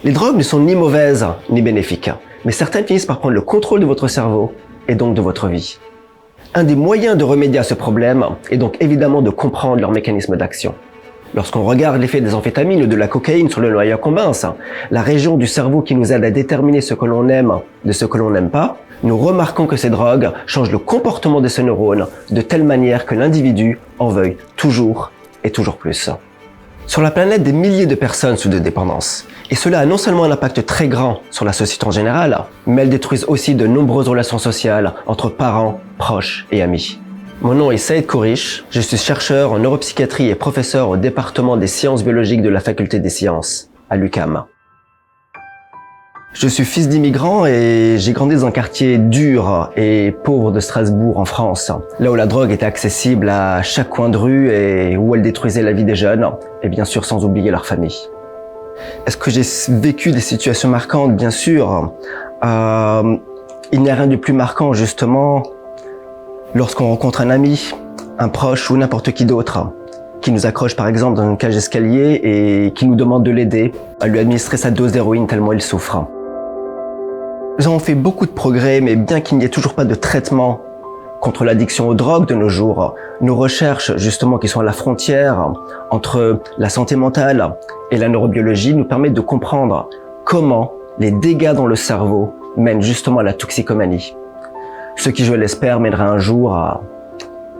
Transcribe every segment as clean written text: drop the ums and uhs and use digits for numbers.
Les drogues ne sont ni mauvaises ni bénéfiques, mais certaines finissent par prendre le contrôle de votre cerveau et donc de votre vie. Un des moyens de remédier à ce problème est donc évidemment de comprendre leur mécanisme d'action. Lorsqu'on regarde l'effet des amphétamines ou de la cocaïne sur le noyau commun, la région du cerveau qui nous aide à déterminer ce que l'on aime de ce que l'on n'aime pas, nous remarquons que ces drogues changent le comportement de ces neurones de telle manière que l'individu en veuille toujours et toujours plus. Sur la planète, des milliers de personnes souffrent de dépendance. Et cela a non seulement un impact très grand sur la société en général, mais elles détruisent aussi de nombreuses relations sociales entre parents, proches et amis. Mon nom est Saïd Kourish, je suis chercheur en neuropsychiatrie et professeur au département des sciences biologiques de la faculté des sciences, à l'UQAM. Je suis fils d'immigrants et j'ai grandi dans un quartier dur et pauvre de Strasbourg en France, là où la drogue était accessible à chaque coin de rue et où elle détruisait la vie des jeunes, et bien sûr sans oublier leur famille. Est-ce que j'ai vécu des situations marquantes? Bien sûr. Il n'y a rien de plus marquant justement lorsqu'on rencontre un ami, un proche ou n'importe qui d'autre qui nous accroche par exemple dans une cage d'escalier et qui nous demande de l'aider à lui administrer sa dose d'héroïne tellement il souffre. Nous avons fait beaucoup de progrès, mais bien qu'il n'y ait toujours pas de traitement contre l'addiction aux drogues de nos jours, nos recherches justement qui sont à la frontière entre la santé mentale et la neurobiologie nous permettent de comprendre comment les dégâts dans le cerveau mènent justement à la toxicomanie. Ce qui, je l'espère, mènera un jour à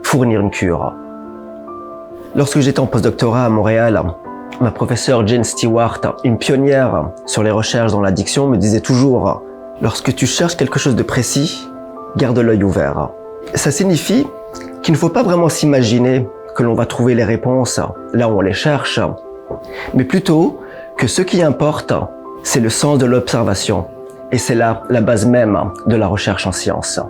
fournir une cure. Lorsque j'étais en postdoctorat à Montréal, ma professeure Jane Stewart, une pionnière sur les recherches dans l'addiction, me disait toujours « Lorsque tu cherches quelque chose de précis, garde l'œil ouvert ». Ça signifie qu'il ne faut pas vraiment s'imaginer que l'on va trouver les réponses là où on les cherche, mais plutôt que ce qui importe, c'est le sens de l'observation. Et c'est là la base même de la recherche en sciences.